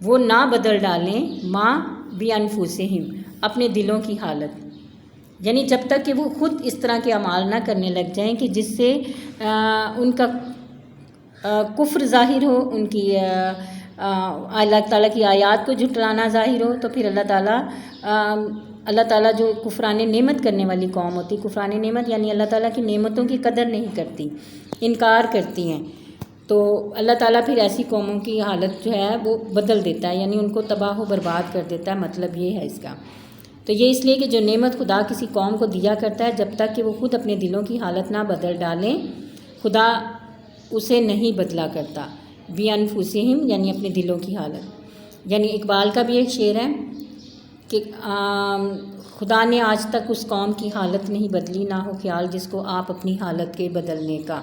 وہ نہ بدل ڈالیں ماں بِانفُسِہم اپنے دلوں کی حالت، یعنی جب تک کہ وہ خود اس طرح کے اعمال نہ کرنے لگ جائیں کہ جس سے ان کا کفر ظاہر ہو، ان کی اللہ تعالیٰ کی آیات کو جھٹلانا ظاہر ہو، تو پھر اللہ تعالیٰ جو کفران نعمت کرنے والی قوم ہوتی، کفران نعمت یعنی اللہ تعالیٰ کی نعمتوں کی قدر نہیں کرتی، انکار کرتی ہیں، تو اللہ تعالیٰ پھر ایسی قوموں کی حالت جو ہے وہ بدل دیتا ہے، یعنی ان کو تباہ و برباد کر دیتا ہے، مطلب یہ ہے اس کا۔ تو یہ اس لیے کہ جو نعمت خدا کسی قوم کو دیا کرتا ہے، جب تک کہ وہ خود اپنے دلوں کی حالت نہ بدل ڈالیں، خدا اسے نہیں بدلا کرتا۔ بِانفُسِہم یعنی اپنے دلوں کی حالت، یعنی اقبال کا بھی ایک شعر ہے کہ خدا نے آج تک اس قوم کی حالت نہیں بدلی، نہ ہو خیال جس کو آپ اپنی حالت کے بدلنے کا۔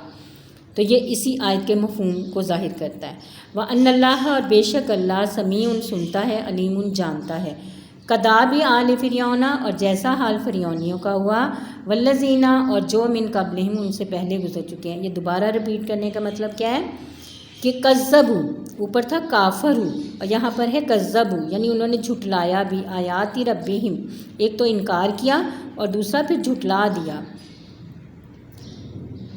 تو یہ اسی آیت کے مفہوم کو ظاہر کرتا ہے۔ وَأَنَّ اللَّهَ اور بے شک اللہ سمیع سنتا ہے، علیم جانتا ہے۔ کداب آل فرعون اور جیسا حال فرعونیوں کا ہوا، والذین اور جو من قبلہم ان سے پہلے گزر چکے ہیں۔ یہ دوبارہ رپیٹ کرنے کا مطلب کیا ہے کہ کذبوا، اوپر تھا کافروا اور یہاں پر ہے کذبوا، یعنی انہوں نے جھٹلایا بھی آیات ربہم، ایک تو انکار کیا اور دوسرا پھر جھٹلا دیا،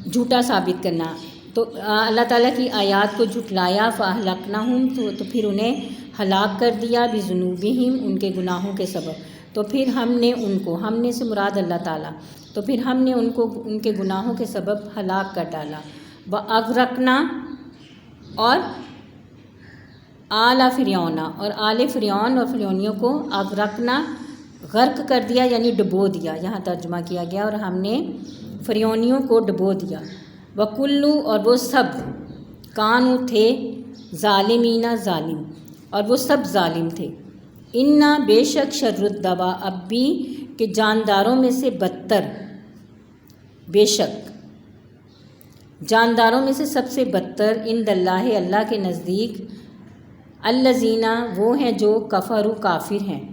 جھوٹا ثابت کرنا۔ تو اللہ تعالیٰ کی آیات کو جھٹلایا، فاہلکناہم تو پھر انہیں ہلاک کر دیا، بذنوبہم ان کے گناہوں کے سبب، تو پھر ہم نے ان کو، ہم نے سے مراد اللہ تعالیٰ، تو پھر ہم نے ان کو ان کے گناہوں کے سبب ہلاک کر ڈالا۔ وَأَغْرَقْنَا اور آل فرعون اور آل فرعون اور فرعونیوں کو اغرقنا غرق کر دیا، یعنی ڈبو دیا، یہاں ترجمہ کیا گیا، اور ہم نے فرعونیوں کو ڈبو دیا۔ وَكُلُّ اور وہ سب، کانوا تھے، ظالمین ظالم، اور وہ سب ظالم تھے۔ اِنَّا بے شک شر الدَّوَا اب بھی کہ جانداروں میں سے بدتر، بے شک جانداروں میں سے سب سے بدتر، عند اللہ اللہ کے نزدیک، الذین وہ ہیں جو کفروا کافر ہیں،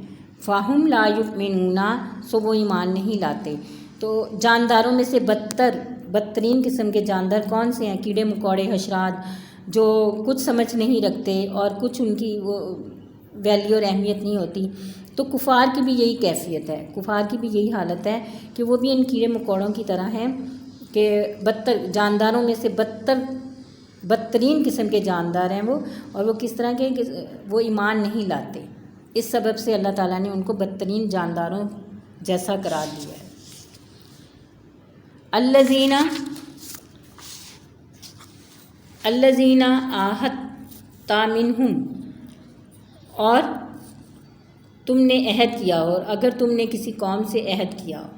فہم لا یؤمنون سو وہ ایمان نہیں لاتے۔ تو جانداروں میں سے بدترین قسم کے جاندار کون سے ہیں؟ کیڑے مکوڑے، حشرات، جو کچھ سمجھ نہیں رکھتے اور کچھ ان کی وہ ویلیو اور اہمیت نہیں ہوتی۔ تو کفار کی بھی یہی کیفیت ہے، کفار کی بھی یہی حالت ہے کہ وہ بھی ان کیڑے مکوڑوں کی طرح ہیں کہ جانداروں میں سے بدترین قسم کے جاندار ہیں وہ، اور وہ کس طرح کے کہ وہ ایمان نہیں لاتے، اس سبب سے اللہ تعالیٰ نے ان کو بدترین جانداروں جیسا قرار دیا ہے۔ الذین عاہدت منہم اور تم نے عہد کیا ہو، اور اگر تم نے کسی قوم سے عہد کیا ہو۔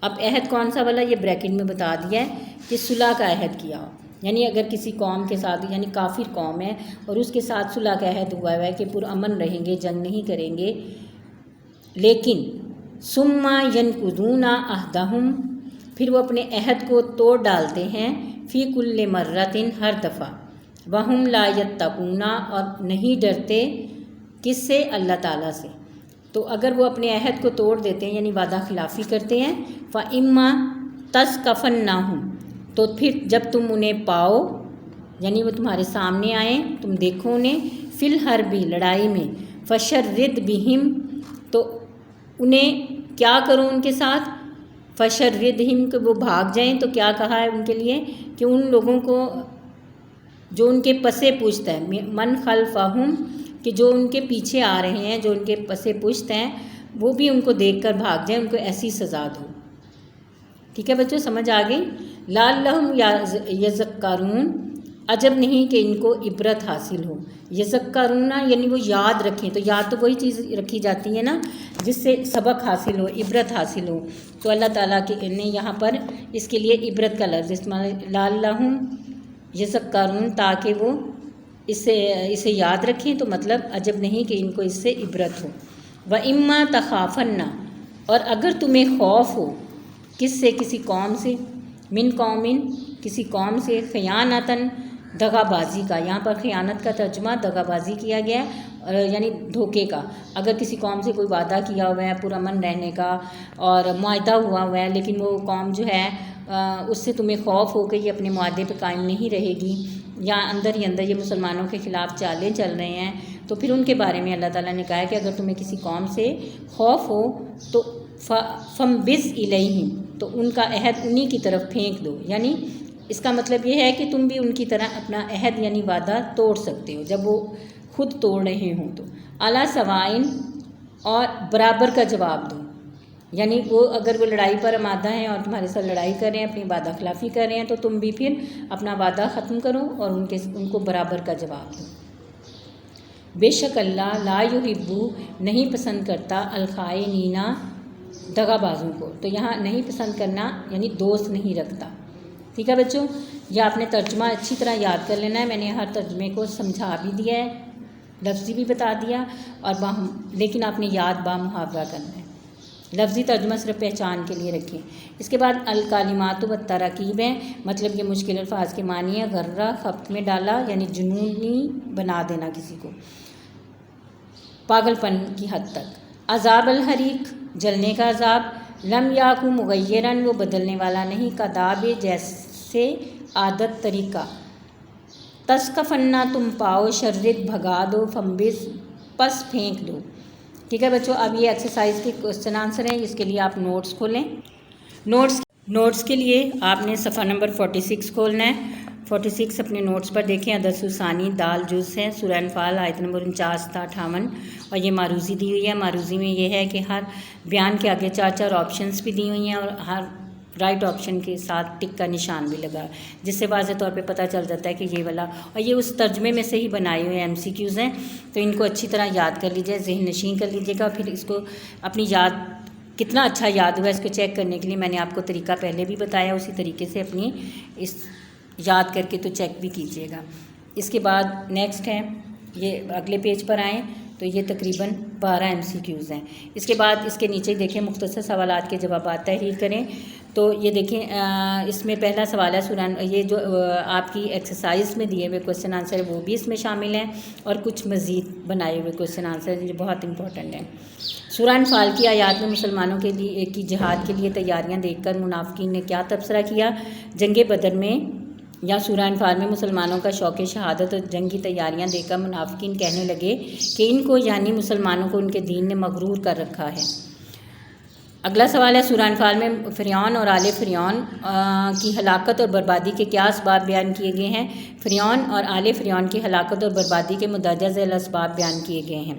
اب عہد کون سا والا، یہ بریکٹ میں بتا دیا ہے کہ صلح کا عہد کیا ہو، یعنی اگر کسی قوم کے ساتھ، یعنی کافر قوم ہے اور اس کے ساتھ صلح کا عہد ہوا ہے کہ پرامن رہیں گے، جنگ نہیں کریں گے، لیکن ثم ینقضون عہدہم پھر وہ اپنے عہد کو توڑ ڈالتے ہیں، فی کل مرۃ ہر دفعہ، وہم لا یتقون اور نہیں ڈرتے، کس سے؟ اللہ تعالیٰ سے۔ تو اگر وہ اپنے عہد کو توڑ دیتے ہیں یعنی وعدہ خلافی کرتے ہیں، فَإِمَّا تَثْقَفَنَّهُمْ تو پھر جب تم انہیں پاؤ، یعنی وہ تمہارے سامنے آئیں، تم دیکھو انہیں، فی الحرب لڑائی میں، فشرد بہم تو انہیں کیا کرو ان کے ساتھ، فشردہم کہ وہ بھاگ جائیں، تو کیا کہا ہے ان کے لیے کہ ان لوگوں کو جو ان کے پسے پشت ہے، من خلفہم کہ جو ان کے پیچھے آ رہے ہیں، جو ان کے پسے پشت ہیں، وہ بھی ان کو دیکھ کر بھاگ جائیں، ان کو ایسی سزا دو۔ ٹھیک ہے بچوں، سمجھ آ گئی؟ لعلہم یذکرون عجب نہیں کہ ان کو عبرت حاصل ہو، یذکرون یعنی وہ یاد رکھیں، تو یاد تو وہی چیز رکھی جاتی ہے نا جس سے سبق حاصل ہو، عبرت حاصل ہو، تو اللہ تعالیٰ کے نے یہاں پر اس کے لیے عبرت کا لفظ استعمال، لعلہم یذکرون تاکہ وہ اسے یاد رکھیں، تو مطلب عجب نہیں کہ ان کو اس سے عبرت ہو۔ وَإِمَّا تَخَافَنَّ اور اگر تمہیں خوف ہو، کس سے؟ کسی قوم سے، من قومن کسی قوم سے، خیانتاً دغا بازی کا، یہاں پر خیانت کا ترجمہ دغا بازی کیا گیا ہے، یعنی دھوکے کا۔ اگر کسی قوم سے کوئی وعدہ کیا ہوا ہے پرامن رہنے کا اور معاہدہ ہوا ہوا ہے، لیکن وہ قوم جو ہے اس سے تمہیں خوف ہو کہ یہ اپنے معاہدے پہ قائم نہیں رہے گی، یا اندر ہی اندر یہ مسلمانوں کے خلاف چالیں چل رہے ہیں، تو پھر ان کے بارے میں اللہ تعالیٰ نے کہا ہے کہ اگر تمہیں کسی قوم سے خوف ہو تو فمبز الیہم، تو ان کا عہد انہی کی طرف پھینک دو، یعنی اس کا مطلب یہ ہے کہ تم بھی ان کی طرح اپنا عہد یعنی وعدہ توڑ سکتے ہو جب وہ خود توڑ رہے ہوں تو اعلیٰ سوائن، اور برابر کا جواب دو، یعنی وہ اگر وہ لڑائی پر آمادہ ہیں اور تمہارے ساتھ لڑائی کر رہے ہیں، اپنی وعدہ خلافی کر رہے ہیں، تو تم بھی پھر اپنا وعدہ ختم کرو اور ان کو برابر کا جواب دو۔ بے شک اللہ لا یحبو نہیں پسند کرتا الخائنین دغا بازوں کو، تو یہاں نہیں پسند کرنا یعنی دوست نہیں رکھتا۔ ٹھیک ہے بچوں، یہ آپ نے ترجمہ اچھی طرح یاد کر لینا ہے، میں نے ہر ترجمے کو سمجھا بھی دیا ہے، لفظی بھی بتا دیا، اور لیکن آپ نے یاد محاورہ کرنا ہے، لفظی ترجمہ صرف پہچان کے لیے رکھیں۔ اس کے بعد الکلمات والتراکیب ہیں، مطلب یہ مشکل الفاظ کے معنی ہے، غرہ خبط میں ڈالا یعنی جنونی بنا دینا کسی کو، پاگل پن کی حد تک۔ عذاب الحریق جلنے کا عذاب، لم یاکو مغیرن وہ بدلنے والا نہیں، کداب جیسے عادت طریقہ، تسکفنا تم پاؤ، شرد بھگا دو، فمبز پس پھینک دو۔ ٹھیک ہے بچوں، اب یہ ایکسرسائز کے کوسچن آنسر ہیں، اس کے لیے آپ نوٹس کھولیں۔ نوٹس کے لیے آپ نے صفحہ نمبر 46 کھولنا ہے۔ 46 اپنے نوٹس پر دیکھیں، عدد ثانی دال جز ہے، سورہ انفال آیت نمبر 49 تا 58، اور یہ معروضی دی ہوئی ہے۔ معروضی میں یہ ہے کہ ہر بیان کے آگے 4 آپشنس بھی دی ہوئی ہیں، اور ہر رائٹ آپشن کے ساتھ ٹک کا نشان بھی لگا، جس سے واضح طور پہ پتہ چل جاتا ہے کہ یہ والا، اور یہ اس ترجمے میں سے ہی بنائے ہوئے MCQs ہیں، تو ان کو اچھی طرح یاد کر لیجیے، ذہن نشین کر لیجیے گا۔ پھر اس کو اپنی یاد کتنا اچھا یاد ہوا اس کو چیک کرنے کے لیے میں نے آپ کو طریقہ پہلے بھی بتایا، اسی طریقے سے اپنی اس یاد کر کے تو چیک بھی کیجیے گا۔ اس کے بعد نیکسٹ ہے، یہ اگلے پیج پر آئیں تو یہ تقریباً 12 MCQs ہیں۔ اس کے بعد اس کے نیچے دیکھیں مختصر سوالات کے جوابات تحریر کریں، تو یہ دیکھیں اس میں پہلا سوال ہے سورہ، یہ جو آپ کی ایکسرسائز میں دیے ہوئے کوسچن آنسر ہے وہ بھی اس میں شامل ہیں، اور کچھ مزید بنائے ہوئے کوسچن آنسر جو بہت امپورٹنٹ ہیں۔ سورہ انفال کی آیات میں مسلمانوں کے لیے کی جہاد کے لیے تیاریاں دیکھ کر منافقین نے کیا تبصرہ کیا؟ جنگ بدر میں یا سورہ انفال میں مسلمانوں کا شوق شہادت اور جنگی تیاریاں دیکھ کر منافقین کہنے لگے کہ ان کو یعنی مسلمانوں کو ان کے دین نے مغرور کر رکھا ہے۔ اگلا سوال ہے سورہ انفال میں فرعون اور آل فرعون کی ہلاکت اور بربادی کے کیا اسباب بیان کیے گئے ہیں؟ فرعون اور آل فرعون کی ہلاکت اور بربادی کے مندرجہ ذیل اسباب بیان کیے گئے ہیں۔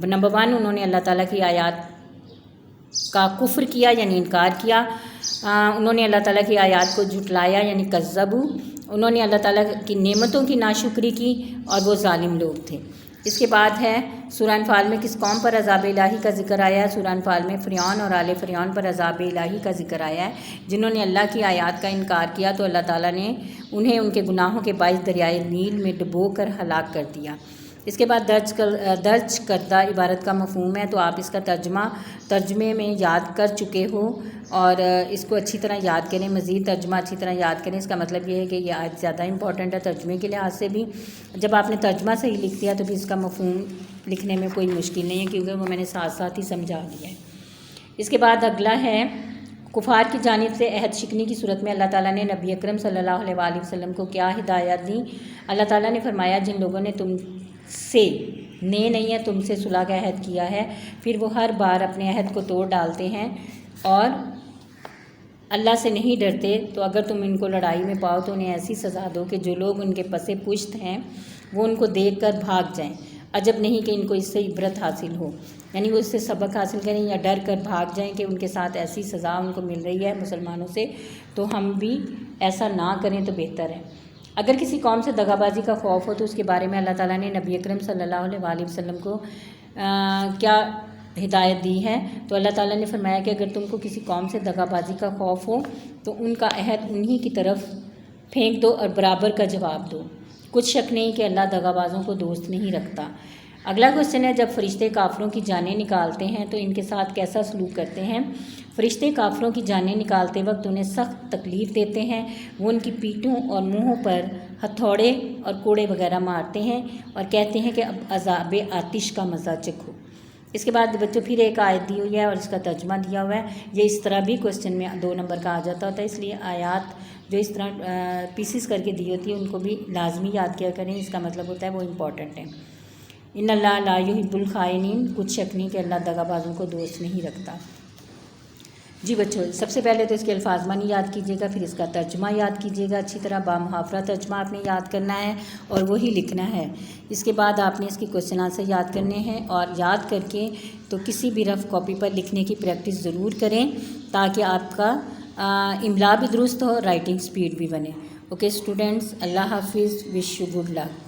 نمبر 1، انہوں نے اللہ تعالیٰ کی آیات کا کفر کیا یعنی انکار کیا، انہوں نے اللہ تعالیٰ کی آیات کو جھٹلایا یعنی کذبوا، انہوں نے اللہ تعالیٰ کی نعمتوں کی ناشکری کی اور وہ ظالم لوگ تھے۔ اس کے بعد ہے سورہ انفال میں کس قوم پر عذاب الہی کا ذکر آیا ہے؟ سورہ انفال میں فرعون اور آل فرعون پر عذاب الہی کا ذکر آیا ہے، جنہوں نے اللہ کی آیات کا انکار کیا تو اللہ تعالیٰ نے انہیں ان کے گناہوں کے باعث دریائے نیل میں ڈبو کر ہلاک کر دیا۔ اس کے بعد درج کردہ عبارت کا مفہوم ہے، تو آپ اس کا ترجمے میں یاد کر چکے ہو اور اس کو اچھی طرح یاد کریں، مزید ترجمہ اچھی طرح یاد کریں۔ اس کا مطلب یہ ہے کہ یہ آیت زیادہ امپورٹنٹ ہے ترجمے کے لحاظ سے بھی، جب آپ نے ترجمہ صحیح لکھ دیا تو پھر اس کا مفہوم لکھنے میں کوئی مشکل نہیں ہے، کیونکہ وہ میں نے ساتھ ساتھ ہی سمجھا دیا ہے۔ اس کے بعد اگلا ہے کفار کی جانب سے عہد شکنی کی صورت میں اللہ تعالیٰ نے نبی اکرم صلی اللہ علیہ وآلہ وسلم کو کیا ہدایت دی؟ اللہ تعالیٰ نے فرمایا جن لوگوں نے تم سے نہیں ہے تم سے صلح کا عہد کیا ہے، پھر وہ ہر بار اپنے عہد کو توڑ ڈالتے ہیں اور اللہ سے نہیں ڈرتے، تو اگر تم ان کو لڑائی میں پاؤ تو انہیں ایسی سزا دو کہ جو لوگ ان کے پس پشت ہیں وہ ان کو دیکھ کر بھاگ جائیں، عجب نہیں کہ ان کو اس سے عبرت حاصل ہو، یعنی وہ اس سے سبق حاصل کریں یا ڈر کر بھاگ جائیں کہ ان کے ساتھ ایسی سزا ان کو مل رہی ہے مسلمانوں سے، تو ہم بھی ایسا نہ کریں تو بہتر ہے۔ اگر کسی قوم سے دغا بازی کا خوف ہو تو اس کے بارے میں اللہ تعالیٰ نے نبی اکرم صلی اللہ علیہ وآلہ وسلم کو کیا ہدایت دی ہے؟ تو اللہ تعالیٰ نے فرمایا کہ اگر تم کو کسی قوم سے دغا بازی کا خوف ہو تو ان کا عہد انہی کی طرف پھینک دو اور برابر کا جواب دو، کچھ شک نہیں کہ اللہ دغا بازوں کو دوست نہیں رکھتا۔ اگلا کوشچن ہے جب فرشتے کافروں کی جانیں نکالتے ہیں تو ان کے ساتھ کیسا سلوک کرتے ہیں؟ فرشتے کافروں کی جانیں نکالتے وقت انہیں سخت تکلیف دیتے ہیں، وہ ان کی پیٹھوں اور منہوں پر ہتھوڑے اور کوڑے وغیرہ مارتے ہیں اور کہتے ہیں کہ اب عذاب آتش کا مزہ چکھو۔ اس کے بعد بچوں پھر ایک آیت دی ہوئی ہے اور اس کا ترجمہ دیا ہوا ہے، یہ اس طرح بھی کوشچن میں 2 نمبر کا آ جاتا ہوتا ہے، اس لیے آیات جو اس طرح پیسز کر کے دی ہوتی ہیں ان کو بھی لازمی یاد کیا کریں، اس کا مطلب ہوتا ہے وہ امپورٹنٹ ہے۔ ان اللہ لا یحب الخائنین، کچھ شک نہیں کہ اللہ دغابازوں کو دوست نہیں رکھتا۔ جی بچوں، سب سے پہلے تو اس کے الفاظ معنی یاد کیجیے گا، پھر اس کا ترجمہ یاد کیجیے گا اچھی طرح، بامحاورہ ترجمہ آپ نے یاد کرنا ہے اور وہی لکھنا ہے۔ اس کے بعد آپ نے اس کی کوسچن آنسر یاد کرنے ہیں، اور یاد کر کے تو کسی بھی رف کاپی پر لکھنے کی پریکٹس ضرور کریں تاکہ آپ کا املا بھی درست ہو، رائٹنگ سپیڈ بھی بنے۔ اوکے اسٹوڈنٹس، اللہ حافظ، وش یو گڈ لک۔